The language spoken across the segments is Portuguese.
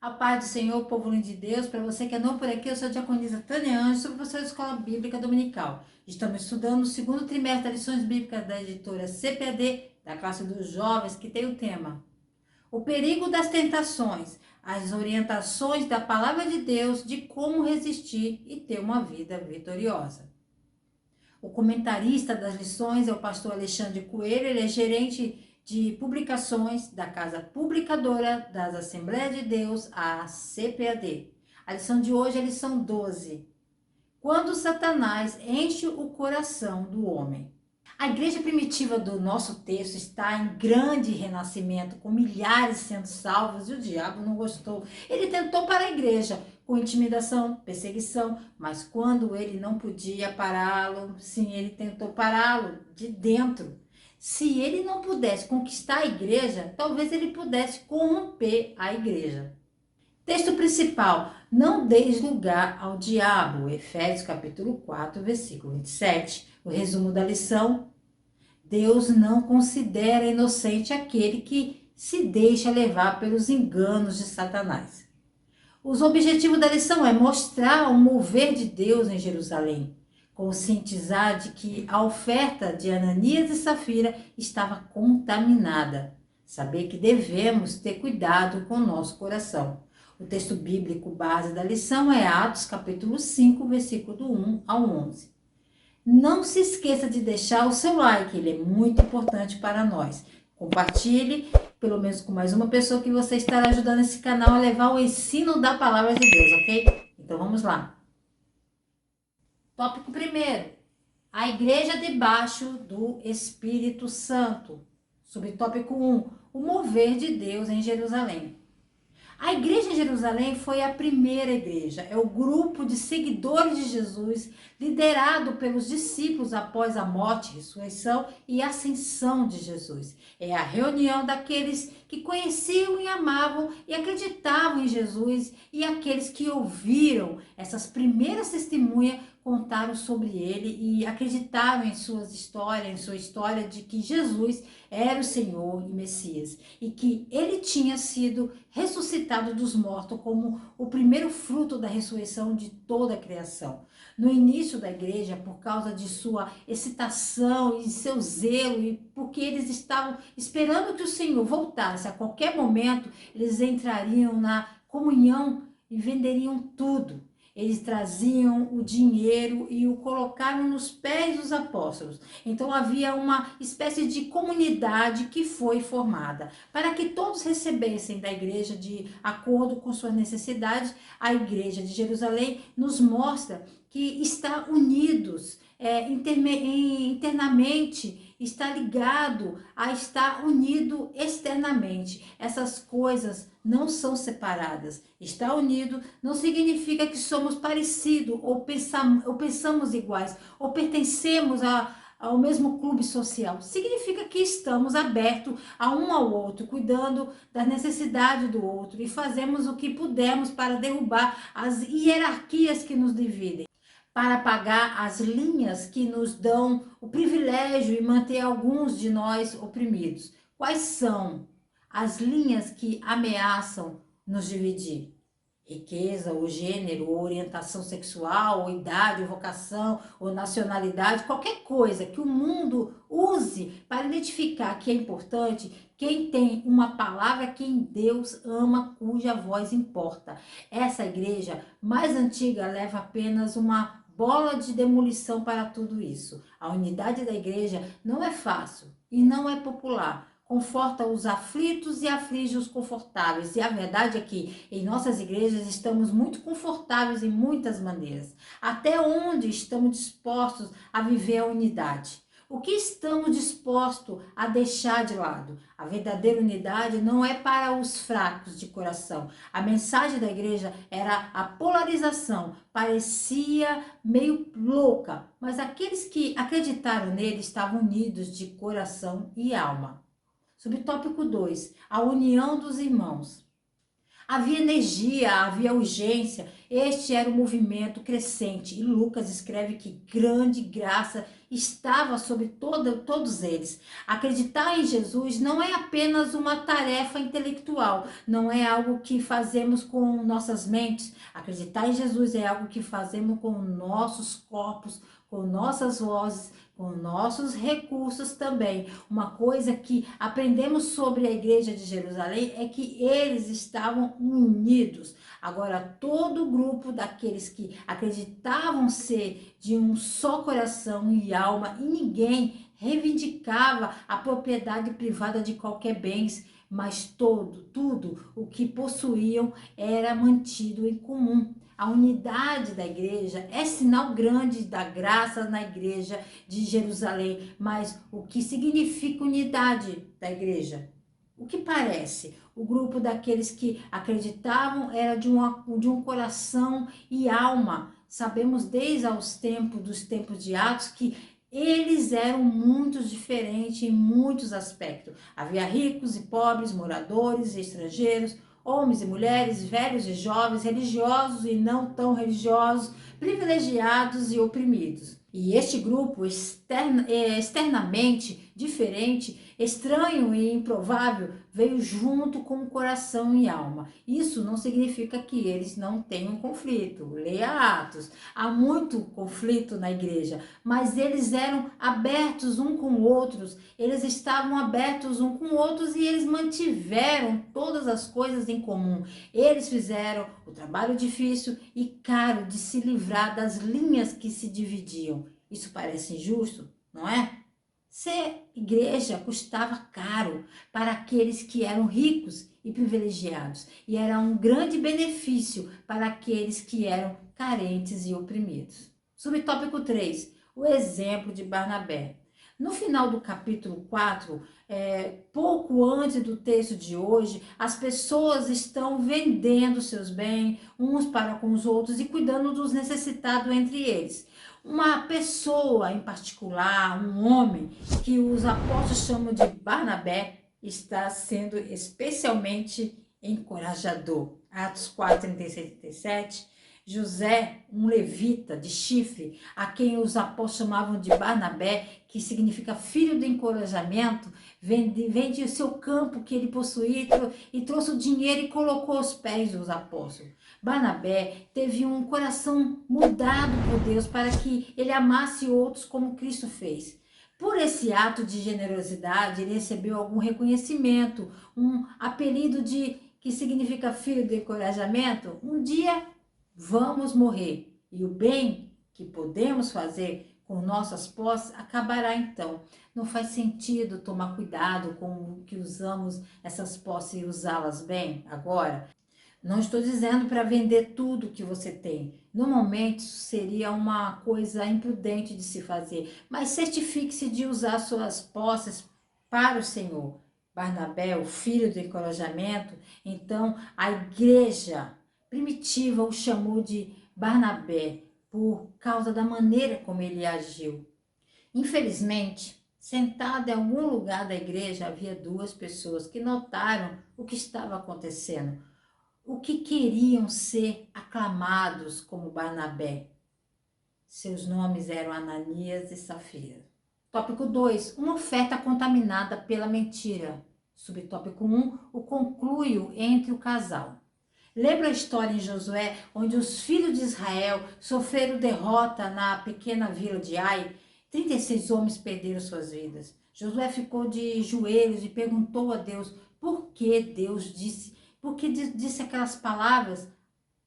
A paz do Senhor, povo lindo de Deus, para você que é novo por aqui, eu sou a diaconisa Tânia Anjos, sou professora de Escola Bíblica Dominical. Estamos estudando o segundo trimestre das lições bíblicas da editora CPAD, da classe dos jovens, que tem o tema O perigo das tentações, as orientações da palavra de Deus de como resistir e ter uma vida vitoriosa. O comentarista das lições é o pastor Alexandre Coelho, ele é gerente de publicações da Casa Publicadora das Assembleias de Deus, a CPAD. A lição de hoje é a lição 12. Quando Satanás enche o coração do homem. A igreja primitiva do nosso texto está em grande renascimento, com milhares sendo salvos, e o diabo não gostou. Ele tentou parar a igreja com intimidação, perseguição, mas quando ele não podia pará-lo, sim, ele tentou pará-lo de dentro. Se ele não pudesse conquistar a igreja, talvez ele pudesse corromper a igreja. Texto principal: não deis lugar ao diabo. Efésios capítulo 4, versículo 27. O resumo da lição: Deus não considera inocente aquele que se deixa levar pelos enganos de Satanás. Os objetivos da lição é mostrar o mover de Deus em Jerusalém, conscientizar de que a oferta de Ananias e Safira estava contaminada, saber que devemos ter cuidado com o nosso coração. O texto bíblico base da lição é Atos capítulo 5, versículo do 1 ao 11. Não se esqueça de deixar o seu like, ele é muito importante para nós. Compartilhe, pelo menos com mais uma pessoa, que você estará ajudando esse canal a levar o ensino da palavra de Deus, ok? Então vamos lá. Tópico primeiro: a igreja debaixo do Espírito Santo. Subtópico 1: o mover de Deus em Jerusalém. A igreja em Jerusalém foi a primeira igreja, é o grupo de seguidores de Jesus, liderado pelos discípulos após a morte, ressurreição e ascensão de Jesus. É a reunião daqueles que conheciam e amavam e acreditavam em Jesus e aqueles que ouviram essas primeiras testemunhas contaram sobre ele e acreditaram em sua história de que Jesus era o Senhor e Messias e que ele tinha sido ressuscitado dos mortos como o primeiro fruto da ressurreição de toda a criação. No início da igreja, por causa de sua excitação e seu zelo, e porque eles estavam esperando que o Senhor voltasse a qualquer momento, eles entrariam na comunhão e venderiam tudo. Eles traziam o dinheiro e o colocaram nos pés dos apóstolos. Então havia uma espécie de comunidade que foi formada. Para que todos recebessem da igreja de acordo com suas necessidades, a igreja de Jerusalém nos mostra que está unidos internamente, está ligado a estar unido externamente. Essas coisas não são separadas. Estar unido não significa que somos parecidos ou pensamos iguais ou pertencemos ao mesmo clube social. Significa que estamos abertos a um ao outro, cuidando das necessidades do outro e fazemos o que pudermos para derrubar as hierarquias que nos dividem, para apagar as linhas que nos dão o privilégio e manter alguns de nós oprimidos. Quais são as linhas que ameaçam nos dividir? Riqueza, ou gênero, ou orientação sexual, ou idade, ou vocação, ou nacionalidade, qualquer coisa que o mundo use para identificar que é importante, quem tem uma palavra, quem Deus ama, cuja voz importa. Essa igreja mais antiga leva apenas uma bola de demolição para tudo isso. A unidade da igreja não é fácil e não é popular. Conforta os aflitos e aflige os confortáveis. E a verdade é que em nossas igrejas estamos muito confortáveis em muitas maneiras. Até onde estamos dispostos a viver a unidade? O que estamos dispostos a deixar de lado? A verdadeira unidade não é para os fracos de coração. A mensagem da igreja era a polarização. Parecia meio louca, mas aqueles que acreditaram nele estavam unidos de coração e alma. Subtópico 2: a união dos irmãos. Havia energia, havia urgência, este era o movimento crescente. E Lucas escreve que grande graça estava sobre todos eles. Acreditar em Jesus não é apenas uma tarefa intelectual, não é algo que fazemos com nossas mentes. Acreditar em Jesus é algo que fazemos com nossos corpos, com nossas vozes, com nossos recursos também. Uma coisa que aprendemos sobre a igreja de Jerusalém é que eles estavam unidos. Agora, todo o grupo daqueles que acreditavam ser de um só coração e alma, e ninguém reivindicava a propriedade privada de qualquer bens, mas tudo o que possuíam era mantido em comum. A unidade da igreja é sinal grande da graça na igreja de Jerusalém, mas o que significa unidade da igreja? O que parece? O grupo daqueles que acreditavam era de um coração e alma. Sabemos desde dos tempos de Atos, que eles eram muito diferentes em muitos aspectos. Havia ricos e pobres, moradores e estrangeiros, homens e mulheres, velhos e jovens, religiosos e não tão religiosos, privilegiados e oprimidos. E este grupo externamente diferente, estranho e improvável, veio junto com o coração e alma. Isso não significa que eles não tenham conflito. Leia Atos. Há muito conflito na igreja, mas eles eram abertos um com outros, eles estavam abertos um com outros e eles mantiveram todas as coisas em comum. Eles fizeram o trabalho difícil e caro de se livrar das linhas que se dividiam. Isso parece injusto, não é? Ser igreja custava caro para aqueles que eram ricos e privilegiados, e era um grande benefício para aqueles que eram carentes e oprimidos. Subtópico 3, o exemplo de Barnabé. No final do capítulo 4, pouco antes do texto de hoje, as pessoas estão vendendo seus bens uns para com os outros e cuidando dos necessitados entre eles. Uma pessoa em particular, um homem, que os apóstolos chamam de Barnabé, está sendo especialmente encorajador. Atos 4, 36 e 37. José, um levita de Chifre, a quem os apóstolos chamavam de Barnabé, que significa filho do encorajamento, vende o seu campo que ele possuía e trouxe o dinheiro e colocou aos pés dos apóstolos. Barnabé teve um coração mudado por Deus para que ele amasse outros como Cristo fez. Por esse ato de generosidade, ele recebeu algum reconhecimento, um apelido que significa filho do encorajamento. Um dia vamos morrer e o bem que podemos fazer com nossas posses acabará então. Não faz sentido tomar cuidado com o que usamos essas posses e usá-las bem agora. Não estou dizendo para vender tudo que você tem. Normalmente isso seria uma coisa imprudente de se fazer, mas certifique-se de usar suas posses para o Senhor. Barnabé, o filho do encorajamento, então a igreja primitiva o chamou de Barnabé por causa da maneira como ele agiu. Infelizmente, sentada em algum lugar da igreja, havia duas pessoas que notaram o que estava acontecendo, o que queriam ser aclamados como Barnabé. Seus nomes eram Ananias e Safira. Tópico 2, uma oferta contaminada pela mentira. Subtópico 1, o conluio entre o casal. Lembra a história em Josué, onde os filhos de Israel sofreram derrota na pequena vila de Ai? 36 homens perderam suas vidas. Josué ficou de joelhos e perguntou a Deus por que disse aquelas palavras: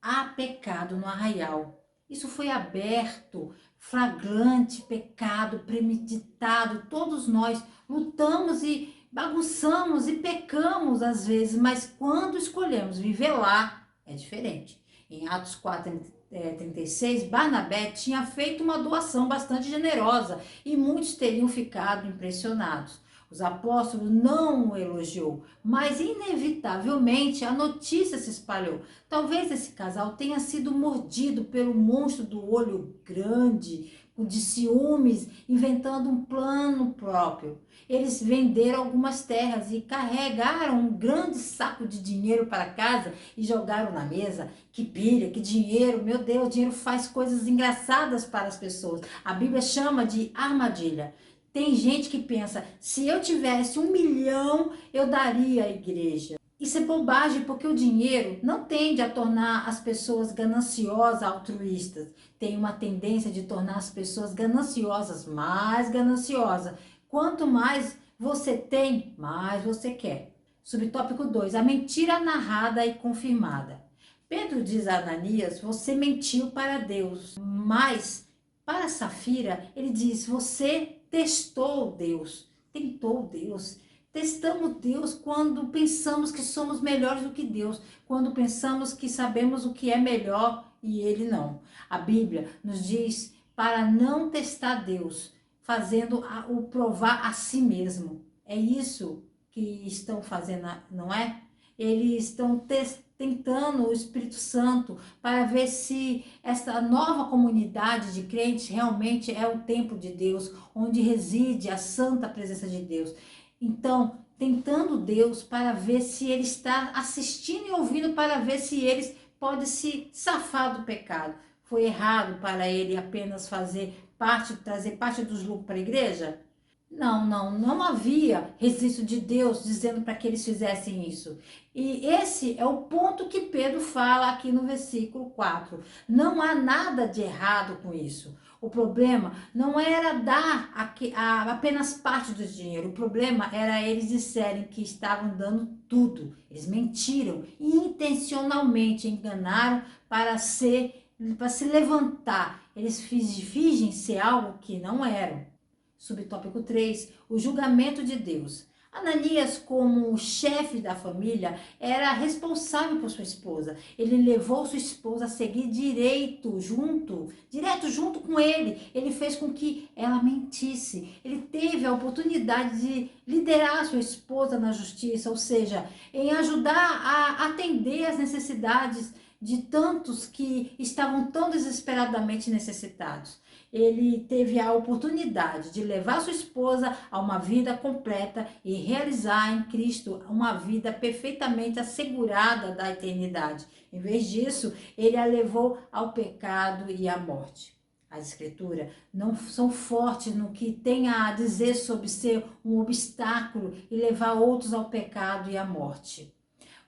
há pecado no arraial. Isso foi aberto, flagrante pecado, premeditado. Todos nós lutamos e bagunçamos e pecamos às vezes, mas quando escolhemos viver lá, é diferente. Em Atos 4, 36, Barnabé tinha feito uma doação bastante generosa e muitos teriam ficado impressionados. Os apóstolos não o elogiou, mas inevitavelmente a notícia se espalhou. Talvez esse casal tenha sido mordido pelo monstro do olho grande, de ciúmes, inventando um plano próprio. Eles venderam algumas terras e carregaram um grande saco de dinheiro para casa e jogaram na mesa. Que pilha, que dinheiro, meu Deus, dinheiro faz coisas engraçadas para as pessoas. A Bíblia chama de armadilha. Tem gente que pensa, se eu tivesse 1 milhão, eu daria à igreja. Isso é bobagem, porque o dinheiro não tende a tornar as pessoas gananciosas, altruístas. Tem uma tendência de tornar as pessoas gananciosas, mais gananciosas. Quanto mais você tem, mais você quer. Subtópico 2, a mentira narrada e confirmada. Pedro diz a Ananias, você mentiu para Deus, mas para Safira, ele diz, você testou Deus, tentou Deus. Testamos Deus quando pensamos que somos melhores do que Deus, quando pensamos que sabemos o que é melhor e Ele não. A Bíblia nos diz para não testar Deus, fazendo o provar a si mesmo. É isso que estão fazendo, não é? Eles estão tentando o Espírito Santo para ver se essa nova comunidade de crentes realmente é o templo de Deus, onde reside a santa presença de Deus. Então, tentando Deus para ver se ele está assistindo e ouvindo para ver se eles podem se safar do pecado. Foi errado para ele apenas trazer parte dos lucros para a igreja? Não havia registro de Deus dizendo para que eles fizessem isso. E esse é o ponto que Pedro fala aqui no versículo 4. Não há nada de errado com isso. O problema não era dar apenas parte do dinheiro. O problema era eles disserem que estavam dando tudo. Eles mentiram e intencionalmente enganaram para se levantar. Eles fingem ser algo que não eram. Subtópico 3, o julgamento de Deus. Ananias, como chefe da família, era responsável por sua esposa. Ele levou sua esposa a seguir direto junto com ele. Ele fez com que ela mentisse. Ele teve a oportunidade de liderar sua esposa na justiça, ou seja, em ajudar a atender as necessidades de tantos que estavam tão desesperadamente necessitados. Ele teve a oportunidade de levar sua esposa a uma vida completa e realizar em Cristo uma vida perfeitamente assegurada da eternidade. Em vez disso, ele a levou ao pecado e à morte. As escrituras não são fortes no que tem a dizer sobre ser um obstáculo e levar outros ao pecado e à morte.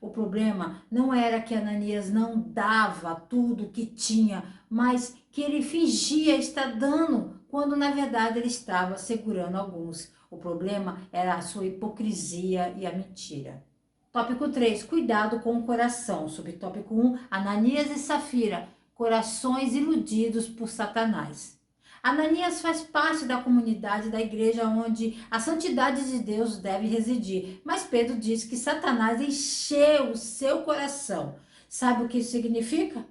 O problema não era que Ananias não dava tudo que tinha, mas que ele fingia estar dando, quando na verdade ele estava segurando alguns. O problema era a sua hipocrisia e a mentira. Tópico 3, cuidado com o coração. Subtópico 1, Ananias e Safira, corações iludidos por Satanás. Ananias faz parte da comunidade da igreja onde a santidade de Deus deve residir. Mas Pedro diz que Satanás encheu o seu coração. Sabe o que isso significa?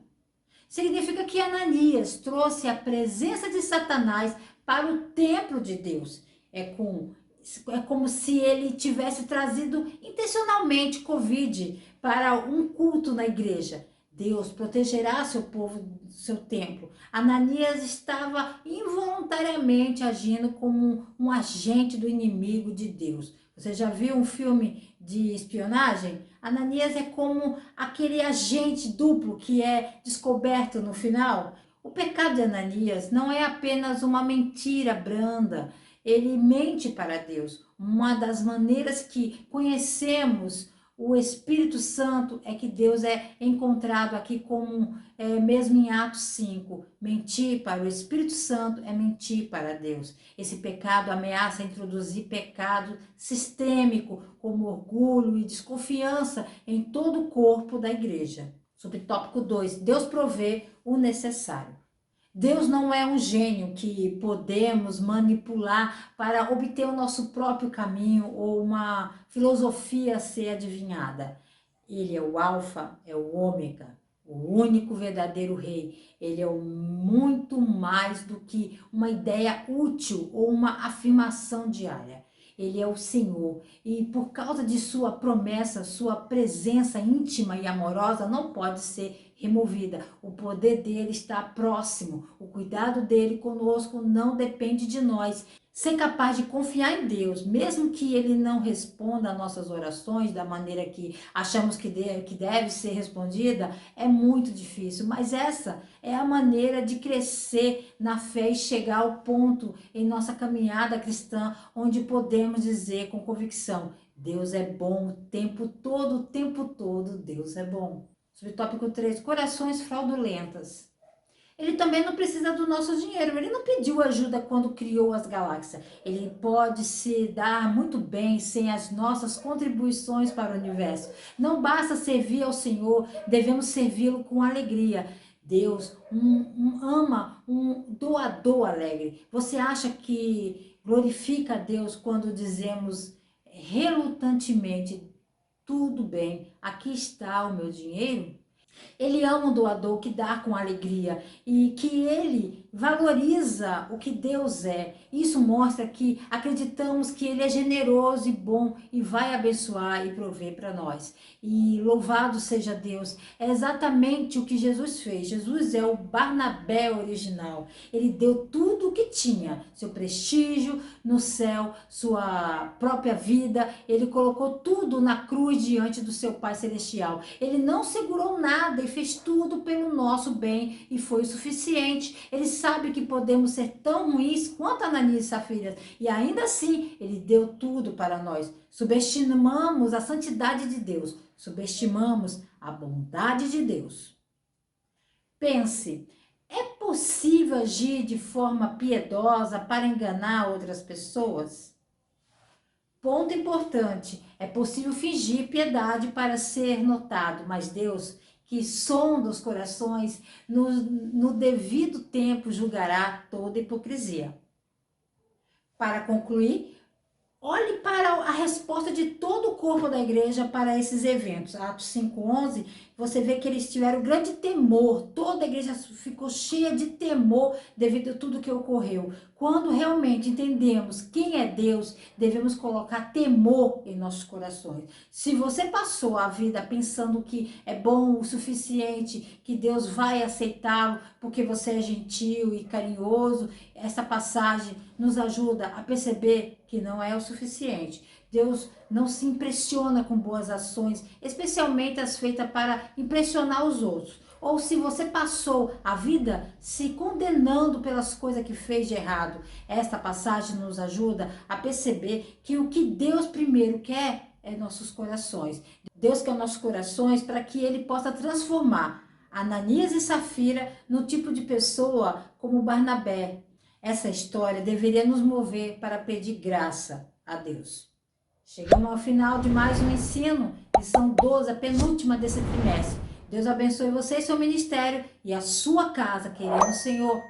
Significa que Ananias trouxe a presença de Satanás para o templo de Deus. É como se ele tivesse trazido intencionalmente Covid para um culto na igreja. Deus protegerá seu povo, seu templo. Ananias estava involuntariamente agindo como um agente do inimigo de Deus. Você já viu um filme de espionagem? Ananias é como aquele agente duplo que é descoberto no final. O pecado de Ananias não é apenas uma mentira branda. Ele mente para Deus. Uma das maneiras que conhecemos o Espírito Santo é que Deus é encontrado aqui como, mesmo em Atos 5, mentir para o Espírito Santo é mentir para Deus. Esse pecado ameaça introduzir pecado sistêmico, como orgulho e desconfiança em todo o corpo da igreja. Subtópico 2, Deus provê o necessário. Deus não é um gênio que podemos manipular para obter o nosso próprio caminho ou uma filosofia a ser adivinhada. Ele é o alfa, é o ômega, o único verdadeiro rei. Ele é muito mais do que uma ideia útil ou uma afirmação diária. Ele é o Senhor. E por causa de sua promessa, sua presença íntima e amorosa não pode ser removida. O poder dele está próximo. O cuidado dele conosco não depende de nós. Ser capaz de confiar em Deus, mesmo que Ele não responda às nossas orações da maneira que achamos que deve ser respondida, é muito difícil. Mas essa é a maneira de crescer na fé e chegar ao ponto em nossa caminhada cristã, onde podemos dizer com convicção: Deus é bom o tempo todo, Deus é bom. Subtópico 3, corações fraudulentas. Ele também não precisa do nosso dinheiro. Ele não pediu ajuda quando criou as galáxias. Ele pode se dar muito bem sem as nossas contribuições para o universo. Não basta servir ao Senhor, devemos servi-lo com alegria. Deus ama um doador alegre. Você acha que glorifica a Deus quando dizemos relutantemente: tudo bem, aqui está o meu dinheiro? Ele ama o doador que dá com alegria e que ele valoriza o que Deus é. Isso mostra que acreditamos que ele é generoso e bom e vai abençoar e prover para nós. E louvado seja Deus. É exatamente o que Jesus fez. Jesus é o Barnabé original. Ele deu tudo o que tinha, seu prestígio no céu, sua própria vida. Ele colocou tudo na cruz diante do seu Pai Celestial. Ele não segurou nada e fez tudo pelo nosso bem e foi o suficiente. Ele sabe que podemos ser tão ruins quanto Ananias e Safira e ainda assim ele deu tudo para nós. Subestimamos a santidade de Deus, subestimamos a bondade de Deus. Pense, é possível agir de forma piedosa para enganar outras pessoas? Ponto importante, é possível fingir piedade para ser notado, mas Deus, que sonda os corações, no devido tempo julgará toda hipocrisia. Para concluir, olhe para a resposta de todo o corpo da igreja para esses eventos. Atos 5:11, você vê que eles tiveram grande temor. Toda a igreja ficou cheia de temor devido a tudo que ocorreu. Quando realmente entendemos quem é Deus, devemos colocar temor em nossos corações. Se você passou a vida pensando que é bom o suficiente, que Deus vai aceitá-lo porque você é gentil e carinhoso, essa passagem nos ajuda a perceber que não é o suficiente. Deus não se impressiona com boas ações, especialmente as feitas para impressionar os outros. Ou se você passou a vida se condenando pelas coisas que fez de errado, esta passagem nos ajuda a perceber que o que Deus primeiro quer é nossos corações. Deus quer nossos corações para que Ele possa transformar Ananias e Safira no tipo de pessoa como Barnabé. Essa história deveria nos mover para pedir graça a Deus. Chegamos ao final de mais um ensino, lição 12, a penúltima desse trimestre. Deus abençoe você e seu ministério e a sua casa, querendo o Senhor.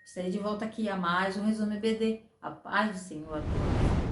Estarei de volta aqui a mais um Resumo EBD. A paz do Senhor a todos.